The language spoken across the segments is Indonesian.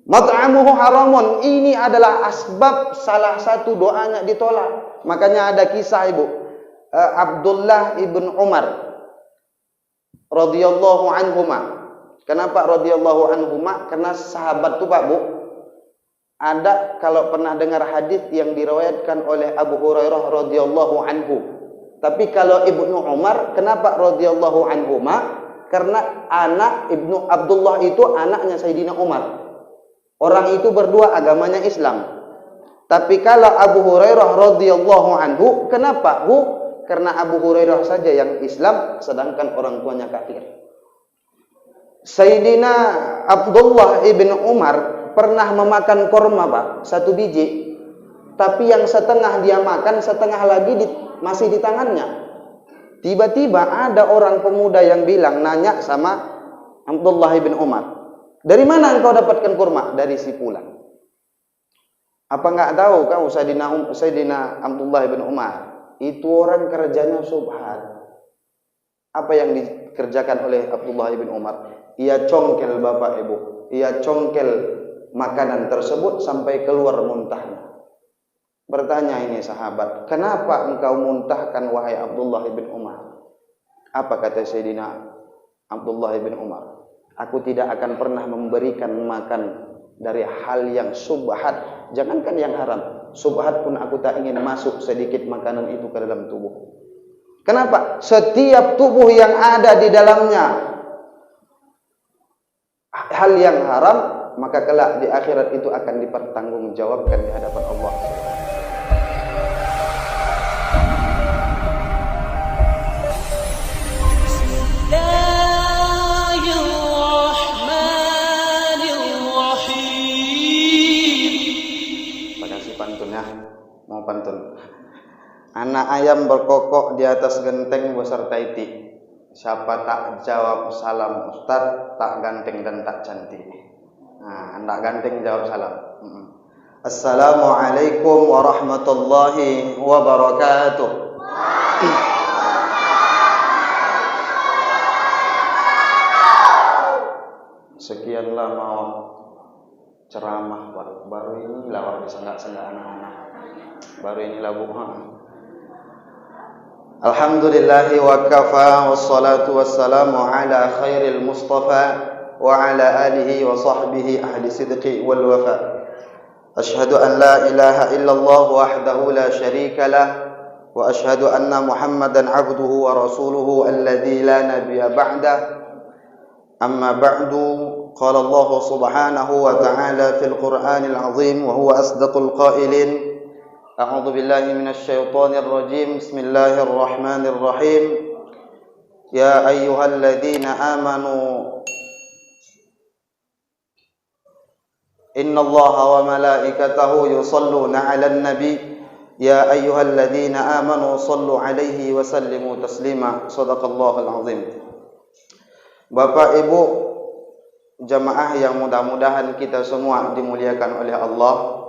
Mat'amuhu haramun, ini adalah asbab salah satu doanya ditolak. Makanya ada kisah Ibu, Abdullah ibn Umar radhiyallahu anhuma. Kenapa radhiyallahu anhuma? Karena sahabat tuh Pak Bu, ada kalau pernah dengar hadis yang diriwayatkan oleh Abu Hurairah radhiyallahu anhu. Tapi kalau Ibnu Umar, kenapa radhiyallahu anhuma? Karena anak Ibnu Abdullah itu anaknya Sayyidina Umar. Orang itu berdua agamanya Islam. Tapi kalau Abu Hurairah radhiyallahu anhu, kenapa Bu? Karena Abu Hurairah saja yang Islam, sedangkan orang tuanya kafir. Sayyidina Abdullah ibn Umar pernah memakan korma Pak, 1 biji. Tapi yang setengah dia makan, setengah lagi masih di tangannya. Tiba-tiba ada orang pemuda yang bilang, nanya sama Abdullah ibn Umar, dari mana engkau dapatkan kurma? Dari si fulan. Apa enggak tahu kau Sayyidina Abdullah ibn Umar itu orang kerjanya subhat. Apa yang dikerjakan oleh Abdullah ibn Umar? Ia congkel Bapak Ibu, ia congkel makanan tersebut sampai keluar muntahnya. Bertanya ini sahabat, kenapa engkau muntahkan wahai Abdullah ibn Umar? Apa kata Sayyidina Abdullah ibn Umar? Aku tidak akan pernah memberikan makan dari hal yang subhat, jangankan yang haram, subhat pun aku tak ingin masuk sedikit makanan itu ke dalam tubuh. Kenapa? Setiap tubuh yang ada di dalamnya hal yang haram, maka kelak di akhirat itu akan dipertanggungjawabkan di hadapan Allah. Mau pantun. Anak ayam berkokok di atas genteng beserta itik. Siapa tak jawab salam Ustaz, tak ganteng dan tak cantik. Nah, anak ganteng jawab salam. Assalamualaikum warahmatullahi wabarakatuh. Sekian lama ceramah baru ini lah bisa senggak anak-anak. Baru inilah Bu. Alhamdulillahi wa kafa wassalatu wassalamu ala khairil mustafa wa ala alihi wa sahbihi ahli sidqi wal wafa. Ashhadu an la ilaha illallah wahdahu la syarika lah wa ashhadu anna Muhammadan abduhu wa rasuluhu alladzi la nabiyya ba'dah. Amma ba'du, qala Allah subhanahu wa ta'ala fil Qur'anil azim wa huwa asdaqul qailin. A'udzu billahi minasy syaithanir rajim. Bismillahirrahmanirrahim. Ya ayyuhalladzina amanu innallaha wa malaikatahu yusholluna 'alan nabi. Ya ayyuhalladzina amanu shallu 'alaihi wa sallimu taslima. Shadaqallahul azim. Bapak Ibu jamaah yang mudah-mudahan kita semua dimuliakan oleh Allah.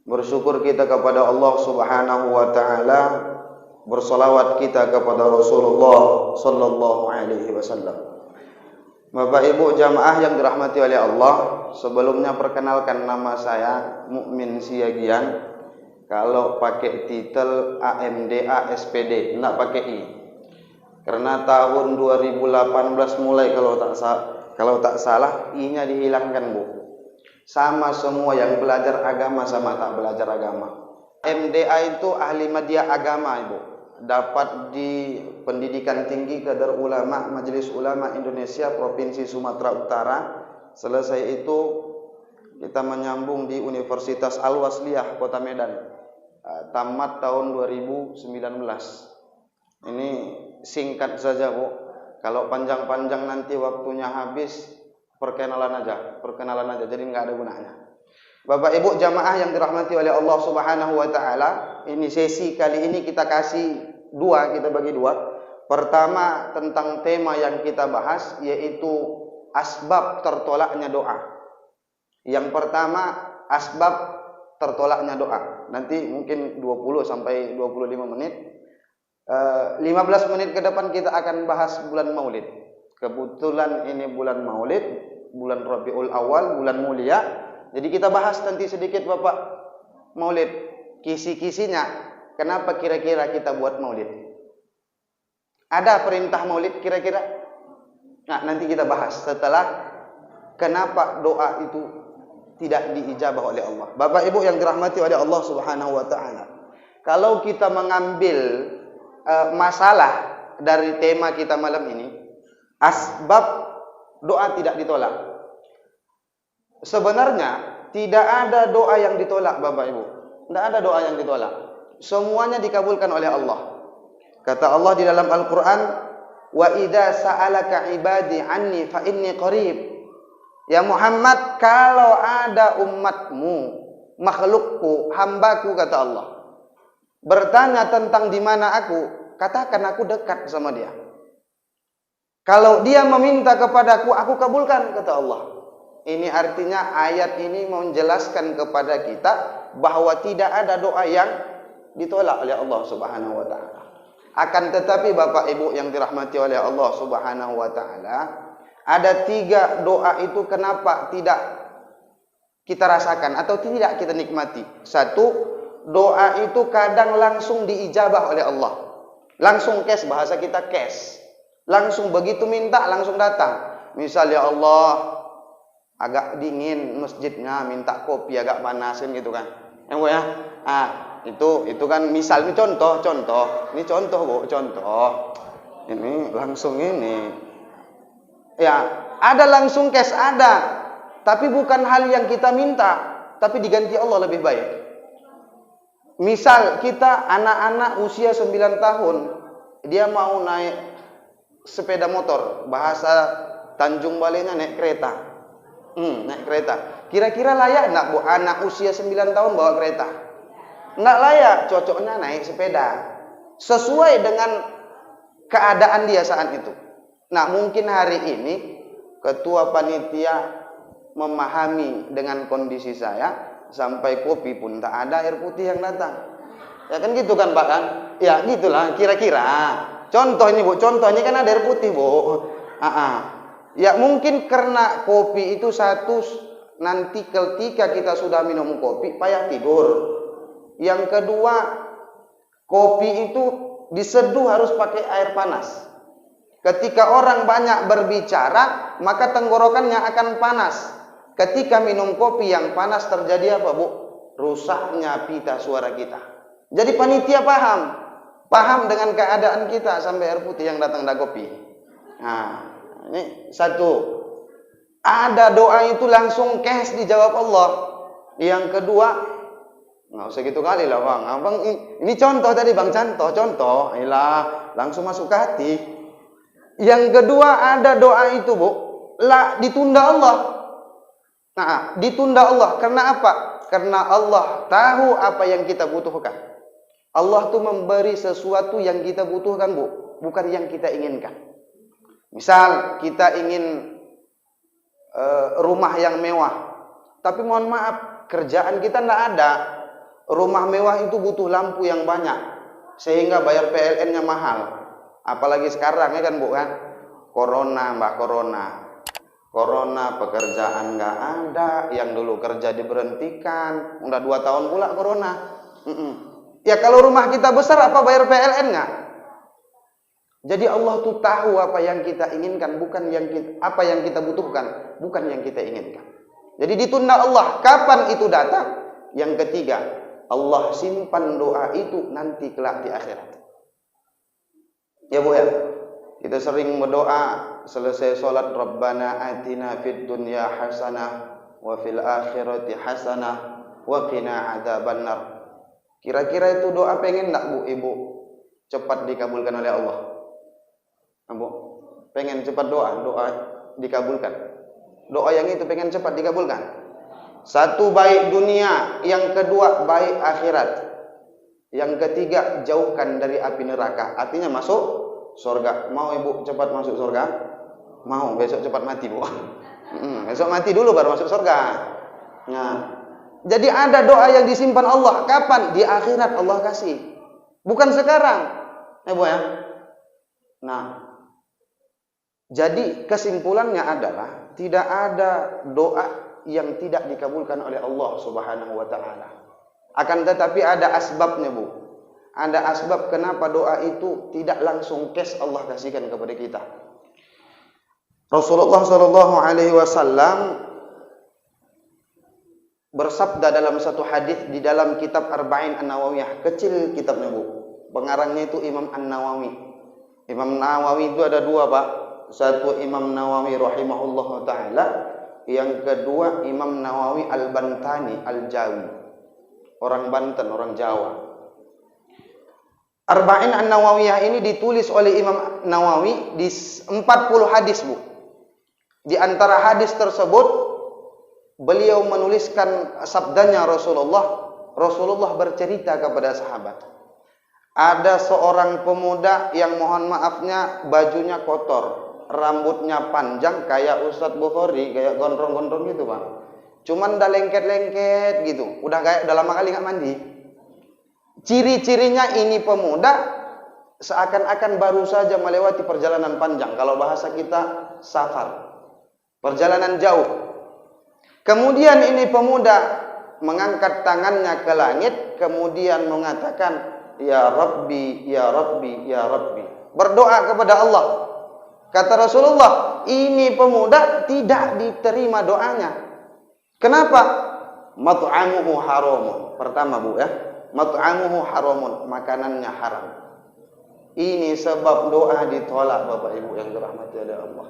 Bersyukur kita kepada Allah Subhanahu wa taala, bersolawat kita kepada Rasulullah sallallahu alaihi wasallam. Bapak Ibu jamaah yang dirahmati oleh Allah, sebelumnya perkenalkan nama saya Mukmin Siagian. Kalau pakai titel AMDA SPD, enggak pakai I. Karena tahun 2018 mulai kalau tak salah I-nya dihilangkan Bu. Sama semua yang belajar agama sama tak belajar agama. MDA itu ahli media agama Ibu. Dapat di pendidikan tinggi Kadar Ulama Majelis Ulama Indonesia Provinsi Sumatera Utara. Selesai itu kita menyambung di Universitas Al-Wasliyah Kota Medan. Tamat tahun 2019. Ini singkat saja Bu. Kalau panjang-panjang nanti waktunya habis. Perkenalan aja, jadi nggak ada gunanya. Bapak Ibu jamaah yang dirahmati oleh Allah Subhanahu wa taala, ini sesi kali ini kita bagi dua. Pertama tentang tema yang kita bahas yaitu asbab tertolaknya doa. Yang pertama asbab tertolaknya doa. Nanti mungkin 20 sampai 25 menit. 15 menit ke depan kita akan bahas bulan Maulid. Kebetulan ini bulan Maulid, bulan Rabiul Awal, bulan mulia. Jadi kita bahas nanti sedikit Bapak Maulid, kisi-kisinya. Kenapa kira-kira kita buat Maulid? Ada perintah Maulid kira-kira? Nah, nanti kita bahas setelah kenapa doa itu tidak diijabah oleh Allah. Bapak Ibu yang dirahmati oleh Allah Subhanahu wa taala. Kalau kita mengambil masalah dari tema kita malam ini, asbab doa tidak ditolak. Sebenarnya tidak ada doa yang ditolak Bapak Ibu. Tidak ada doa yang ditolak. Semuanya dikabulkan oleh Allah. Kata Allah di dalam Al-Quran, wa idza sa'alaka ibadi anni fa inni qarib. Ya Muhammad, kalau ada umatmu, makhlukku, hambaku, kata Allah, bertanya tentang di mana aku, katakan aku dekat sama dia. Kalau dia meminta kepadaku, aku kabulkan, kata Allah. Ini artinya ayat ini menjelaskan kepada kita bahwa tidak ada doa yang ditolak oleh Allah Subhanahu wa taala. Akan tetapi Bapak Ibu yang dirahmati oleh Allah Subhanahu wa taala, ada 3 doa itu kenapa tidak kita rasakan atau tidak kita nikmati. 1, doa itu kadang langsung diijabah oleh Allah. Langsung cash, bahasa kita cash. Langsung begitu minta langsung datang. Misal ya Allah, agak dingin masjidnya, minta kopi agak panasin gitu kan. Ya. Itu kan misal, ini contoh. Ini contoh, Bu, contoh. Ini langsung ini. Ya, ada langsung cash ada. Tapi bukan hal yang kita minta, tapi diganti Allah lebih baik. Misal kita anak-anak usia 9 tahun, dia mau naik sepeda motor, bahasa Tanjung Balainya naik kereta. Naik kereta. Kira-kira layak enggak Bu anak usia 9 tahun bawa kereta? Enggak layak, cocoknya naik sepeda. Sesuai dengan keadaan dia saat itu. Nah, mungkin hari ini ketua panitia memahami dengan kondisi saya, sampai kopi pun tak ada, air putih yang datang. Ya kan gitu kan Pak kan? Ya gitulah kira-kira. Contoh ini Bu, contohnya kan ada air putih Bu. Ya mungkin karena kopi itu satu, nanti ketika kita sudah minum kopi payah tidur. Yang kedua, kopi itu diseduh harus pakai air panas. Ketika orang banyak berbicara, maka tenggorokannya akan panas. Ketika minum kopi yang panas terjadi apa Bu? Rusaknya pita suara kita. Jadi panitia paham dengan keadaan kita sampai air putih yang datang dari kopi. Nah, ini 1. Ada doa itu langsung cash dijawab Allah. Yang kedua, nggak usah gitu kali lah Bang. Abang ini contoh tadi Bang, contoh. Ayolah, langsung masuk ke hati. Yang kedua ada doa itu Bu, ditunda Allah. Nah, ditunda Allah. Karena apa? Karena Allah tahu apa yang kita butuhkan. Allah tuh memberi sesuatu yang kita butuhkan Bu, bukan yang kita inginkan. Misal kita ingin rumah yang mewah, tapi mohon maaf kerjaan kita tidak ada. Rumah mewah itu butuh lampu yang banyak, sehingga bayar PLN-nya mahal. Apalagi sekarang ya kan Bu kan, corona pekerjaan nggak ada, yang dulu kerja diberhentikan, udah 2 tahun pula corona. Ya kalau rumah kita besar apa bayar PLN nggak? Jadi Allah tuh tahu apa yang kita inginkan, bukan apa yang kita butuhkan, bukan yang kita inginkan. Jadi ditunda Allah. Kapan itu datang? Yang ketiga, Allah simpan doa itu nanti kelak di akhirat. Ya Bu ya, kita sering berdoa selesai sholat, Rabbana atina fid dunya hasanah wa fil akhirati hasanah wa qina adzabannar. Kira-kira itu doa pengen enggak Bu Ibu cepat dikabulkan oleh Allah? Bu, pengen cepat doa dikabulkan. Doa yang itu pengen cepat dikabulkan. 1 baik dunia, yang kedua baik akhirat. Yang ketiga jauhkan dari api neraka. Artinya masuk surga. Mau Ibu cepat masuk surga? Mau, besok cepat mati Bu. Besok mati dulu baru masuk surga. Nah, jadi ada doa yang disimpan Allah. Kapan? Di akhirat Allah kasih. Bukan sekarang. Ya Bu ya. Nah, jadi kesimpulannya adalah tidak ada doa yang tidak dikabulkan oleh Allah Subhanahu wa taala. Akan tetapi ada asbabnya, Bu. Ada asbab kenapa doa itu tidak langsung cash Allah kasihkan kepada kita. Rasulullah sallallahu alaihi wasallam bersabda dalam satu hadis di dalam kitab Arba'in An-Nawawiyah, kecil kitabnya, Bu. Pengarangnya itu Imam An-Nawawi. Imam Nawawi itu ada dua, Pak. Satu Imam Nawawi rahimahullah ta'ala, yang kedua Imam Nawawi Al-Bantani Al-Jawi, orang Banten, orang Jawa. Arba'in An-Nawawiyah ini ditulis oleh Imam Nawawi di 40 hadis, Bu. Di antara hadis tersebut beliau menuliskan sabdanya Rasulullah bercerita kepada sahabat. Ada seorang pemuda yang mohon maafnya bajunya kotor, rambutnya panjang kayak Ustadz Bukhari, kayak gondrong-gondrong gitu, Pak. Cuman udah lengket-lengket gitu, udah kayak udah lama kali nggak mandi. Ciri-cirinya ini pemuda seakan-akan baru saja melewati perjalanan panjang. Kalau bahasa kita safar, perjalanan jauh. Kemudian ini pemuda mengangkat tangannya ke langit, kemudian mengatakan, Ya Rabbi, Ya Rabbi, Ya Rabbi. Berdoa kepada Allah. Kata Rasulullah, ini pemuda tidak diterima doanya. Kenapa? Mat'amuhu haramun. Pertama, Bu, ya. Mat'amuhu haramun, makanannya haram. Ini sebab doa ditolak, Bapak Ibu yang dirahmati oleh Allah.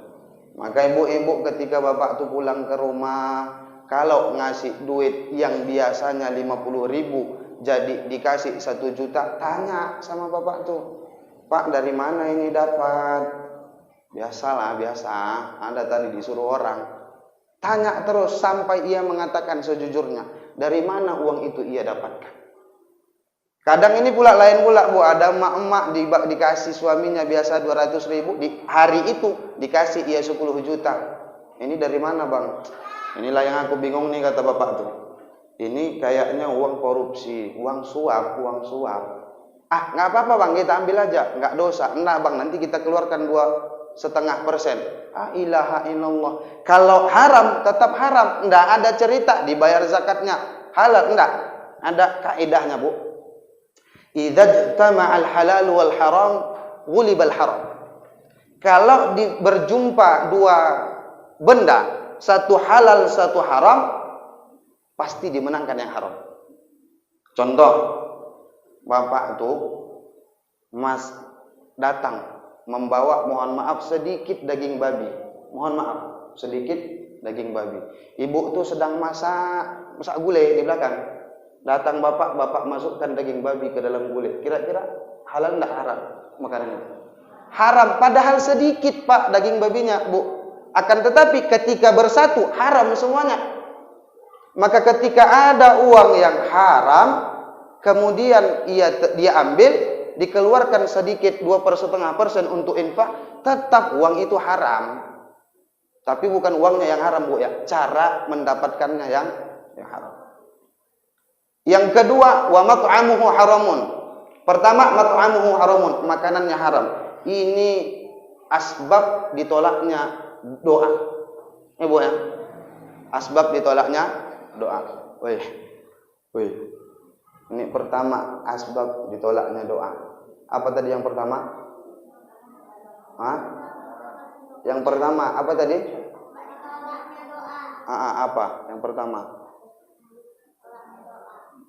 Maka ibu-ibu ketika bapak tuh pulang ke rumah, kalau ngasih duit yang biasanya 50.000 jadi dikasih 1 juta, tanya sama bapak tuh, Pak dari mana ini dapat? Biasalah, biasa. Anda tadi disuruh orang. Tanya terus sampai ia mengatakan sejujurnya, dari mana uang itu ia dapatkan. Kadang ini pula lain pula, Bu, ada emak-emak dikasih suaminya biasa 200.000, di hari itu dikasih ia 10 juta. Ini dari mana, Bang? Inilah yang aku bingung nih, kata bapak tuh. Ini kayaknya uang korupsi, uang suap. Ah, nggak apa-apa, Bang, kita ambil aja, nggak dosa. Nah, Bang, nanti kita keluarkan 2,5%. Ah, ilaha illallah. Kalau haram tetap haram, nggak ada cerita dibayar zakatnya halal, nggak ada kaidahnya, Bu. Idza jama'al halal wal haram, ghulibal haram. Kalau berjumpa dua benda, satu halal, satu haram, pasti dimenangkan yang haram. Contoh, bapak itu mas datang membawa, mohon maaf, sedikit daging babi. Mohon maaf, sedikit daging babi. Ibu itu sedang masak gulai di belakang. Datang bapak masukkan daging babi ke dalam gulai. Kira-kira halal enggak haram makanan itu? Haram, padahal sedikit, Pak, daging babinya, Bu. Akan tetapi ketika bersatu haram semuanya. Maka ketika ada uang yang haram, kemudian dia ambil, dikeluarkan sedikit 2,5% untuk infak, tetap uang itu haram. Tapi bukan uangnya yang haram, Bu, ya. Cara mendapatkannya yang haram. Yang kedua, wa mat'amuhu haramun. Pertama, mat'amuhu haramun, makanannya haram. Ini asbab ditolaknya doa. Bu, ya. Asbab ditolaknya doa. Wih. Ini pertama asbab ditolaknya doa. Apa tadi yang pertama? Hah? Yang pertama apa tadi? Apa? Yang pertama?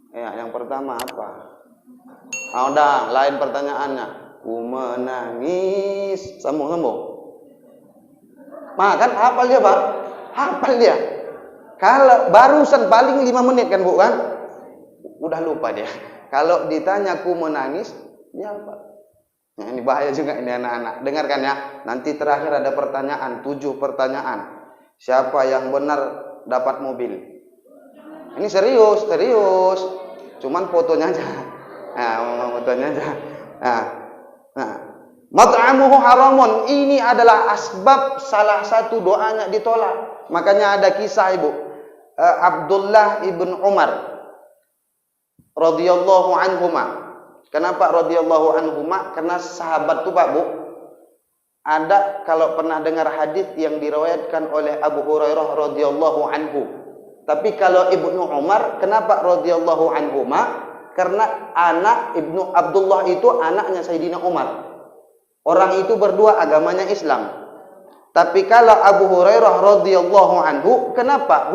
Ya, yang pertama apa? Udah, lain pertanyaannya. Ku menangis. Sambung. Kan hafal dia, Pak. Hafal dia. Kalau barusan paling 5 menit kan, Bu, kan? Udah lupa dia. Kalau ditanya ku menangis, dia apa? Nah, ini bahaya juga ini anak-anak. Dengarkan ya. Nanti terakhir ada pertanyaan, 7 pertanyaan. Siapa yang benar dapat mobil? Ini serius. Cuman fotonya aja. Nah, fotonya aja. Nah. Mat'amuhu haramun. Ini adalah asbab salah satu doanya ditolak. Makanya ada kisah, Ibu. Abdullah ibn Umar radhiyallahu anhuma. Kenapa radhiyallahu anhuma? Karena sahabat tuh, Pak, Bu. Ada kalau pernah dengar hadis yang diriwayatkan oleh Abu Hurairah radhiyallahu anhu. Tapi kalau Ibnu Umar, kenapa radhiyallahu anhuma? Karena anak Ibnu Abdullah itu anaknya Sayyidina Umar. Orang itu berdua agamanya Islam. Tapi kalau Abu Hurairah radhiyallahu anhu, kenapa?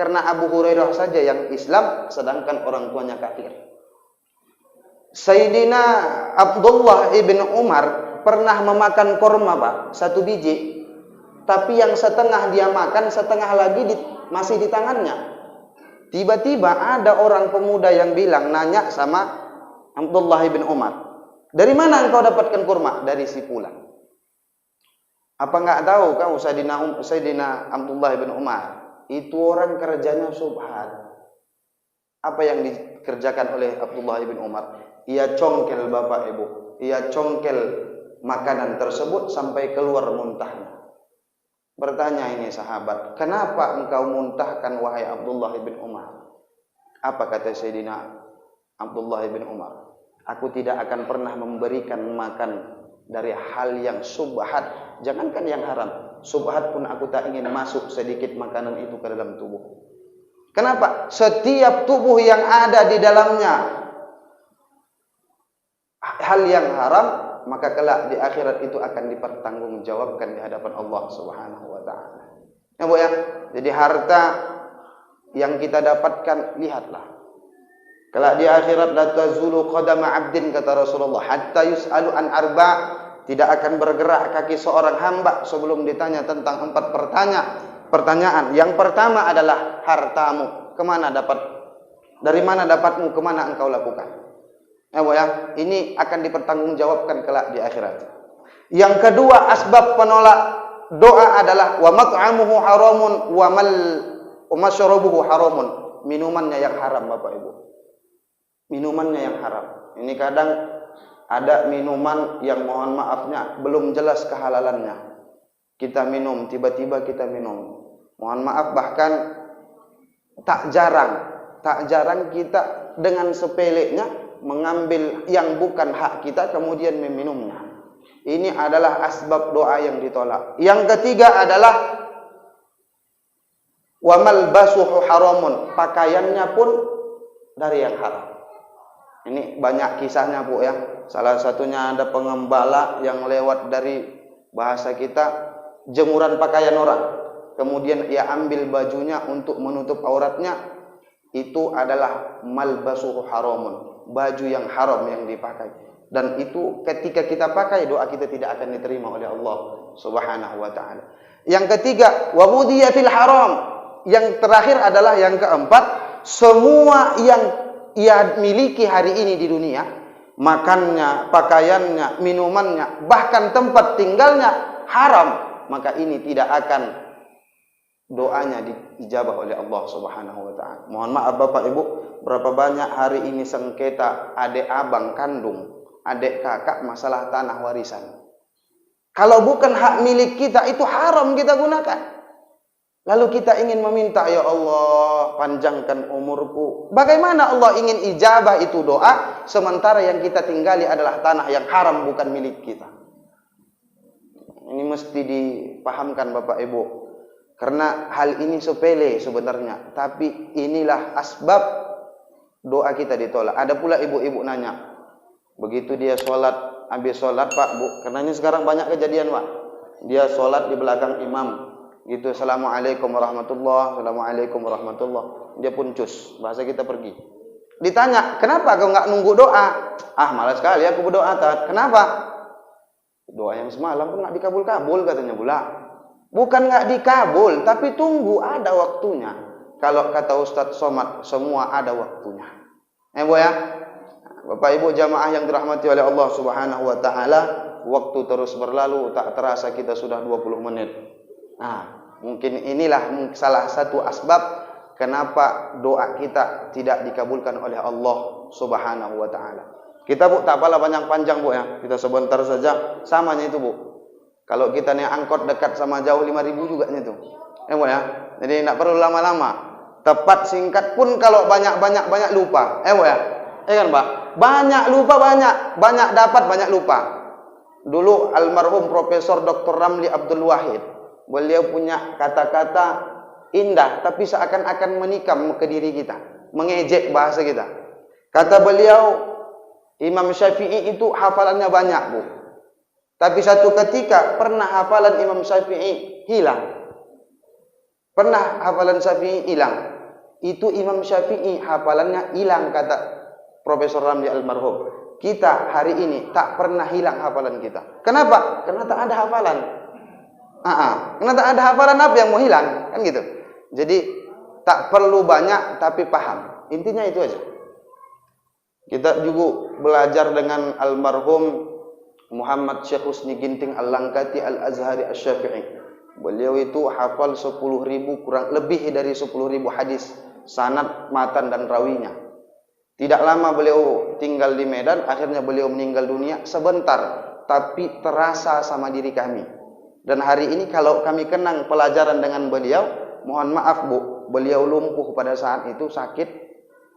Karena Abu Hurairah saja yang Islam, sedangkan orang tuanya kafir. Sayyidina Abdullah ibn Umar pernah memakan korma, Pak, 1 biji. Tapi yang setengah dia makan, setengah lagi masih di tangannya. Tiba-tiba ada orang pemuda yang bilang, nanya sama Abdullah ibn Umar, dari mana engkau dapatkan kurma? Dari si fulan. Apa enggak tahu kau Sayyidina Abdullah ibn Umar itu orang kerjanya subhat. Apa yang dikerjakan oleh Abdullah ibn Umar? Ia congkel bapak ibu, ia congkel makanan tersebut sampai keluar muntahnya. Bertanya ini sahabat, kenapa engkau muntahkan wahai Abdullah ibn Umar? Apa kata Sayyidina Abdullah ibn Umar? Aku tidak akan pernah memberikan makan dari hal yang subhat, jangankan yang haram, subhat pun aku tak ingin masuk sedikit makanan itu ke dalam tubuh. Kenapa? Setiap tubuh yang ada di dalamnya hal yang haram, maka kelak di akhirat itu akan dipertanggungjawabkan di hadapan Allah Subhanahu wa taala. Ya, Bu ya. Jadi harta yang kita dapatkan, lihatlah. Kelak di akhirat la tazulu qadama 'abdin, kata Rasulullah, hatta yus'alu an arba', tidak akan bergerak kaki seorang hamba sebelum ditanya tentang 4 pertanyaan. Yang pertama adalah hartamu, dari mana dapatmu, kemana engkau lakukan. Ya, Bu ya, ini akan dipertanggungjawabkan kelak di akhirat. Yang kedua, asbab penolak doa adalah wa mat'amuhu haramun wa masyrabuhu haramun. Minumannya yang haram, Bapak Ibu. Minumannya yang haram. Ini kadang ada minuman yang mohon maafnya belum jelas kehalalannya. Kita minum, tiba-tiba kita minum. Mohon maaf, bahkan tak jarang kita dengan sepeleknya mengambil yang bukan hak kita kemudian meminumnya. Ini adalah asbab doa yang ditolak. Yang ketiga adalah wa malbasuhu haramun, pakaiannya pun dari yang haram. Ini banyak kisahnya, Bu ya. Salah satunya ada pengembala yang lewat dari bahasa kita jemuran pakaian orang. Kemudian ia ambil bajunya untuk menutup auratnya. Itu adalah malbasuhu haramun, baju yang haram yang dipakai. Dan itu ketika kita pakai, doa kita tidak akan diterima oleh Allah Subhanahu wa taala. Yang ketiga, wa ghudiya fil haram. Yang terakhir adalah yang keempat, semua yang ia miliki hari ini di dunia, makannya, pakaiannya, minumannya, bahkan tempat tinggalnya haram, maka ini tidak akan doanya diijabah oleh Allah Subhanahu wa taala. Mohon maaf Bapak Ibu, berapa banyak hari ini sengketa adik abang kandung, adik kakak masalah tanah warisan. Kalau bukan hak milik kita, itu haram kita gunakan. Lalu kita ingin meminta, ya Allah panjangkan umurku. Bagaimana Allah ingin ijabah itu doa, sementara yang kita tinggali adalah tanah yang haram, bukan milik kita. Ini mesti dipahamkan Bapak Ibu. Karena hal ini sepele sebenarnya, tapi inilah asbab doa kita ditolak. Ada pula ibu-ibu nanya, begitu dia sholat, habis sholat Pak Bu, karena ini sekarang banyak kejadian Pak, dia sholat di belakang imam, gitu, assalamualaikum warahmatullah, assalamualaikum warahmatullah, dia pun cus, bahasa kita pergi. Ditanya, kenapa kau nggak nunggu doa? Ah malas sekali aku berdoa, Tat. Kenapa? Doa yang semalam pun nggak dikabul-kabul katanya pula. Bukan nggak dikabul, tapi tunggu ada waktunya. Kalau kata Ustadz Somad, semua ada waktunya. Bu ya, Bapak Ibu jamaah yang dirahmati oleh Allah Subhanahu wa taala, waktu terus berlalu, tak terasa kita sudah 20 menit. Nah, mungkin inilah salah satu asbab kenapa doa kita tidak dikabulkan oleh Allah Subhanahu wa taala. Kita Bu tak apalah panjang-panjang Bu ya. Kita sebentar saja, samanya itu Bu. Kalau kita naik angkot dekat sama jauh 5.000 juga itu. Bu ya. Jadi tidak perlu lama-lama. Tepat singkat pun kalau banyak lupa. Bu ya. Kan Pak? Banyak lupa banyak dapat banyak lupa. Dulu almarhum Profesor Dr. Ramli Abdul Wahid, beliau punya kata-kata indah tapi seakan-akan menikam ke diri kita, mengejek bahasa kita. Kata beliau, Imam Syafi'i itu hafalannya banyak, Bu. Tapi satu ketika pernah hafalan Imam Syafi'i hilang. Pernah hafalan Syafi'i hilang. Itu Imam Syafi'i hafalannya hilang, kata Profesor Ramli almarhum. Kita hari ini tak pernah hilang hafalan kita. Kenapa? Karena tak ada hafalan. Karena tak ada hafalan, apa yang mau hilang? Kan gitu. Jadi tak perlu banyak tapi paham. Intinya itu aja. Kita juga belajar dengan almarhum Muhammad Syekh Husni Ginting Al-Langkati Al-Azhari Asy-Syafi'i. Beliau itu hafal 10.000, kurang lebih dari 10.000 hadis, sanad, matan dan rawinya. Tidak lama beliau tinggal di Medan, akhirnya beliau meninggal dunia sebentar, tapi terasa sama diri kami. Dan hari ini kalau kami kenang pelajaran dengan beliau, mohon maaf Bu, beliau lumpuh pada saat itu, sakit.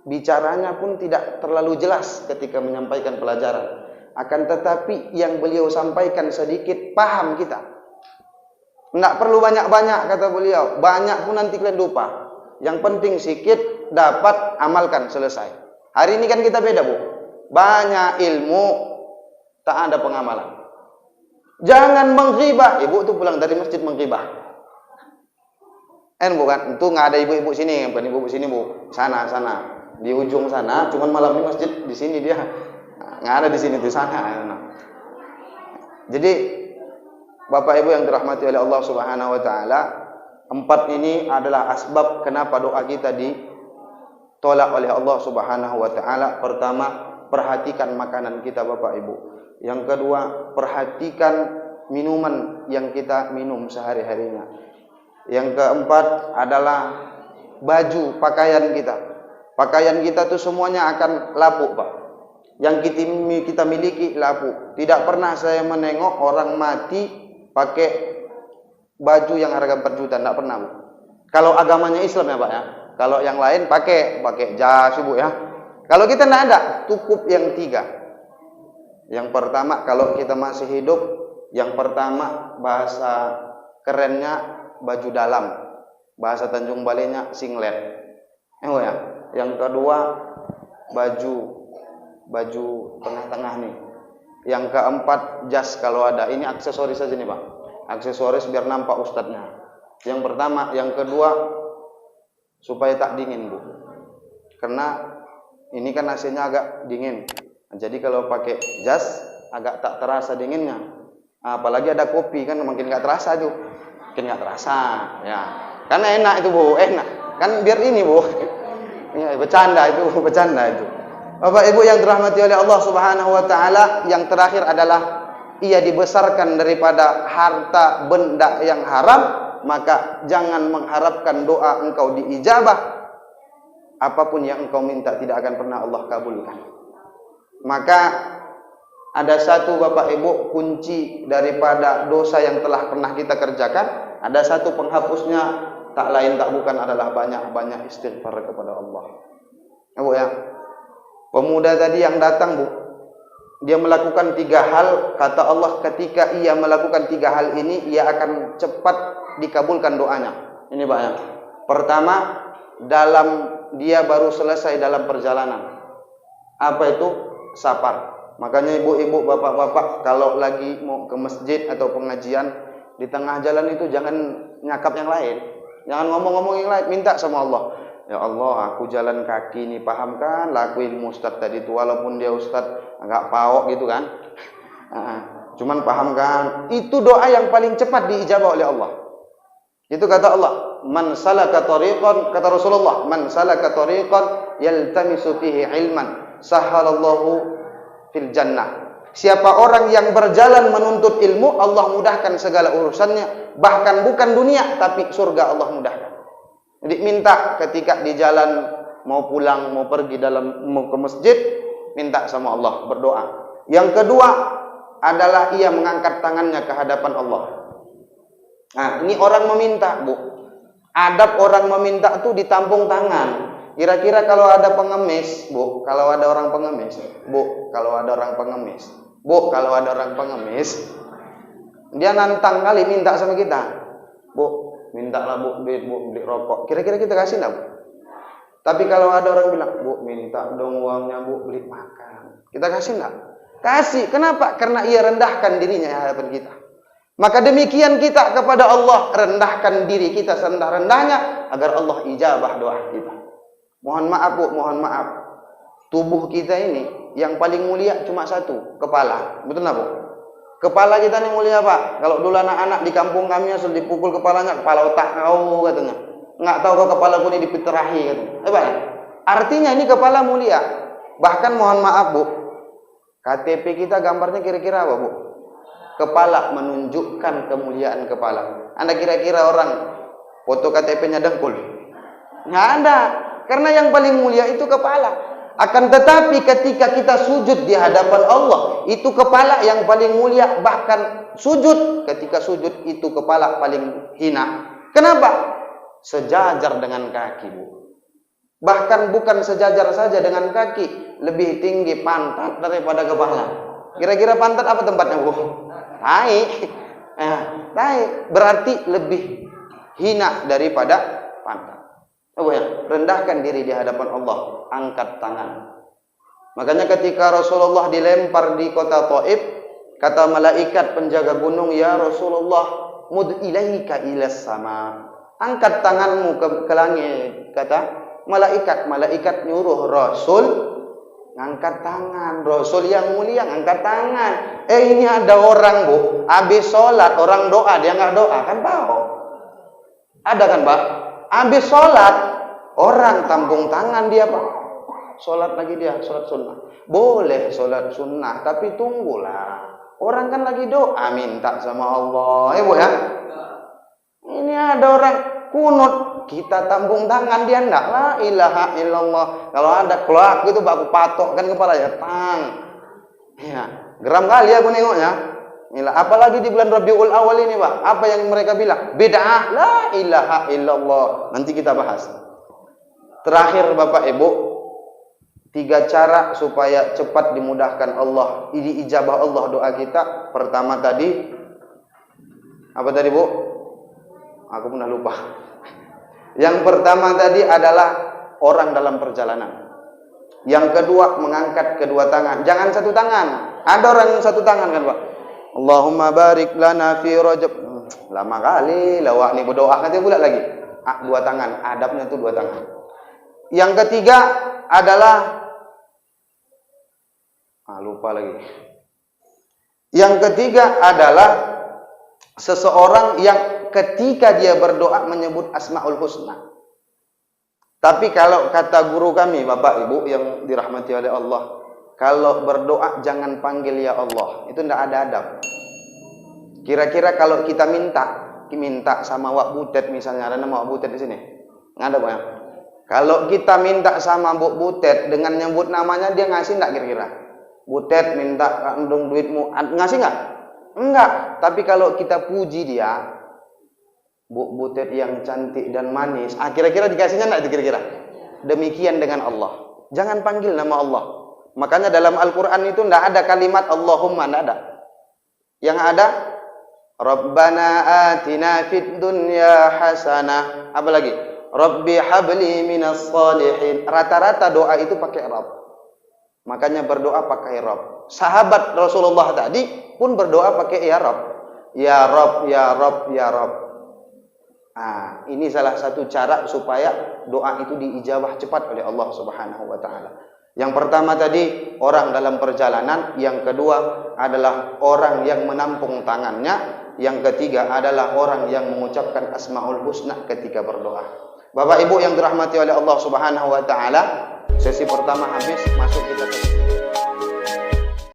Bicaranya pun tidak terlalu jelas ketika menyampaikan pelajaran. Akan tetapi yang beliau sampaikan sedikit paham kita. Tidak perlu banyak-banyak, kata beliau. Banyak pun nanti kalian lupa. Yang penting sedikit dapat, amalkan, selesai. Hari ini kan kita beda, Bu. Banyak ilmu, tak ada pengamalan. Jangan menghibah. Ibu tuh pulang dari masjid menghibah. Bukan? Itu nggak ada ibu-ibu sini. Bukan ibu-ibu sini, Bu. Sana. Di ujung sana, cuman malam ini masjid di sini dia nggak ada, di sini di sana. Jadi Bapak Ibu yang dirahmati oleh Allah Subhanahu wa taala, 4 ini adalah asbab kenapa doa kita ditolak oleh Allah Subhanahu wa taala. Pertama, perhatikan makanan kita Bapak Ibu. Yang kedua, perhatikan minuman yang kita minum sehari-harinya. Yang keempat adalah baju, pakaian kita. Pakaian kita tuh semuanya akan lapuk, Pak. Yang kita miliki lapuk. Tidak pernah saya menengok orang mati pakai baju yang harga 4 juta, tidak pernah, Bu. Kalau agamanya Islam ya, Pak ya. Kalau yang lain pakai jas, Bu ya. Kalau kita tidak ada, cukup yang 3. Yang pertama, kalau kita masih hidup, yang pertama bahasa kerennya baju dalam. Bahasa Tanjung Balainya singlet. Ya. Yang kedua baju tengah-tengah nih. Yang keempat jas kalau ada. Ini aksesoris saja nih Pak. Aksesoris biar nampak ustadznya. Yang pertama, yang kedua supaya tak dingin Bu. Karena ini kan AC-nya agak dingin. Jadi kalau pakai jas agak tak terasa dinginnya. Apalagi ada kopi kan makin nggak terasa tuh. Makin nggak terasa ya. Karena enak itu Bu, enak. Kan biar ini Bu. Ya, bercanda itu. Bapak Ibu yang dirahmati oleh Allah Subhanahu wa taala, yang terakhir adalah ia dibesarkan daripada harta benda yang haram, maka jangan mengharapkan doa engkau diijabah. Apapun yang engkau minta tidak akan pernah Allah kabulkan. Maka ada satu Bapak Ibu kunci daripada dosa yang telah pernah kita kerjakan, ada satu penghapusnya, tak lain tak bukan adalah banyak-banyak istighfar kepada Allah. Bu ya. Pemuda tadi yang datang Bu, dia melakukan 3 hal, kata Allah ketika ia melakukan 3 hal ini, ia akan cepat dikabulkan doanya. Ini Pak ya. Pertama, dia baru selesai dalam perjalanan. Apa itu? Safar. Makanya ibu-ibu, bapak-bapak kalau lagi mau ke masjid atau pengajian, di tengah jalan itu jangan nyakap yang lain. Jangan ngomong-ngomong yang lain, minta sama Allah. Ya Allah, aku jalan kaki nih, paham kan? Laku ilmu Ustaz tadi itu, walaupun dia Ustaz agak paok gitu kan. Cuman paham kan? Itu doa yang paling cepat diijabah oleh Allah. Itu kata Allah, man salaka tariqan, kata Rasulullah, man salaka tariqan yaltamisu fihi ilman, sahalallahu fil jannah. Siapa orang yang berjalan menuntut ilmu, Allah mudahkan segala urusannya. Bahkan bukan dunia, tapi surga Allah mudahkan. Jadi minta ketika di jalan, mau pulang, mau pergi mau ke masjid, minta sama Allah, berdoa. Yang kedua adalah ia mengangkat tangannya ke hadapan Allah. Nah, ini orang meminta, Bu. Adab orang meminta itu ditampung tangan. Kira-kira kalau ada pengemis, Bu, kalau ada orang pengemis, Bu, kalau ada orang pengemis, dia nantang kali minta sama kita. Bu, mintalah bu duit bu beli rokok. Kira-kira kita kasih enggak, Bu? Tapi kalau ada orang bilang, Bu, minta dong uangnya bu beli makan. Kita kasih enggak? Kasih. Kenapa? Karena ia rendahkan dirinya di hadapan kita. Maka demikian kita kepada Allah, rendahkan diri kita serendah-rendahnya agar Allah ijabah doa kita. Mohon maaf Bu, mohon maaf. Tubuh kita ini yang paling mulia cuma satu, kepala. Betul enggak, Bu? Kepala kita ini mulia, Pak. Kalau dulu anak-anak di kampung kami asal dipukul kepalanya, kepala otak kau katanya. Enggak tahu kau kepala ku ini dipiterahi katanya. Pak. Artinya ini kepala mulia. Bahkan mohon maaf, Bu. KTP kita gambarnya kira-kira apa, Bu? Kepala, menunjukkan kemuliaan kepala. Anda kira-kira orang foto KTP-nya dengkul? Nggak ada. Karena yang paling mulia itu kepala. Akan tetapi ketika kita sujud di hadapan Allah, itu kepala yang paling mulia. Bahkan sujud, ketika sujud itu kepala paling hina. Kenapa? Sejajar dengan kaki, Bu. Bahkan bukan sejajar saja dengan kaki, lebih tinggi pantat daripada kepala. Kira-kira pantat apa tempatnya, Bu? Naik. Naik. Berarti lebih hina daripada pantat. Oh ya, rendahkan diri di hadapan Allah, angkat tangan. Makanya ketika Rasulullah dilempar di kota Taif, kata malaikat penjaga gunung, "Ya Rasulullah, mud ilaika ilas sama." Angkat tanganmu ke langit, kata malaikat. Malaikat nyuruh Rasul ngangkat tangan. Rasul yang mulia ngangkat tangan. Ini ada orang, Bu, habis sholat orang doa, dia nggak doa, kan tahu? Ada kan, Pak? Habis sholat orang tampung tangan dia, Pak. Sholat lagi dia, sholat sunnah. Boleh sholat sunnah, tapi tunggulah. Orang kan lagi doa, minta sama Allah. Bu ya. Ini ada orang kunut, kita tampung tangan, dia enggak. La ilaha illallah. Kalau ada kelak gitu, aku patokkan kepala ya, tang. Ya, geram kali aku nengoknya. Apalagi di bulan Rabiul Awal ini, Pak. Apa yang mereka bilang? Bid'ah, la ilaha illallah. Nanti kita bahas. Terakhir Bapak Ibu, 3 cara supaya cepat dimudahkan Allah, diijabah Allah doa kita. Pertama tadi, apa tadi, Bu? Aku pernah lupa. Yang pertama tadi adalah orang dalam perjalanan. Yang kedua, mengangkat kedua tangan. Jangan satu tangan. Ada orang yang satu tangan kan, Pak? Allahumma barik lana fi Rajab. Lama kali lawak nih berdoa, nanti pula lagi. 2 tangan, adabnya itu 2 tangan. Yang ketiga adalah lupa lagi. Yang ketiga adalah seseorang yang ketika dia berdoa menyebut Asmaul Husna. Tapi kalau kata guru kami, Bapak Ibu yang dirahmati oleh Allah, kalau berdoa jangan panggil ya Allah. Itu tidak ada adab. Kira-kira kalau kita minta sama Wak Butet misalnya, ada nama Wak Butet di sini? Nggak ada, Pak ya? Kalau kita minta sama Bu Butet dengan nyebut namanya, dia ngasih enggak kira-kira? Butet minta kandung duitmu, ngasih enggak? Enggak. Tapi kalau kita puji dia, Bu Butet yang cantik dan manis, kira-kira dikasihnya enggak itu kira-kira? Demikian dengan Allah. Jangan panggil nama Allah. Makanya dalam Al-Quran itu enggak ada kalimat Allahumma, enggak ada. Yang ada Rabbana atina fid dunya hasanah. Apa lagi? Rabbi habli minas salihin. Rata-rata doa itu pakai Rabb. Makanya berdoa pakai Rabb. Sahabat Rasulullah tadi pun berdoa pakai ya Rabb. Ya Rabb, ya Rabb, ya Rabb. Ini salah satu cara supaya doa itu diijabah cepat oleh Allah Subhanahu wa taala. Yang pertama tadi orang dalam perjalanan, yang kedua adalah orang yang menampung tangannya, yang ketiga adalah orang yang mengucapkan Asmaul Husna ketika berdoa. Bapak Ibu yang dirahmati oleh Allah Subhanahu wa taala, sesi pertama habis, masuk kita ke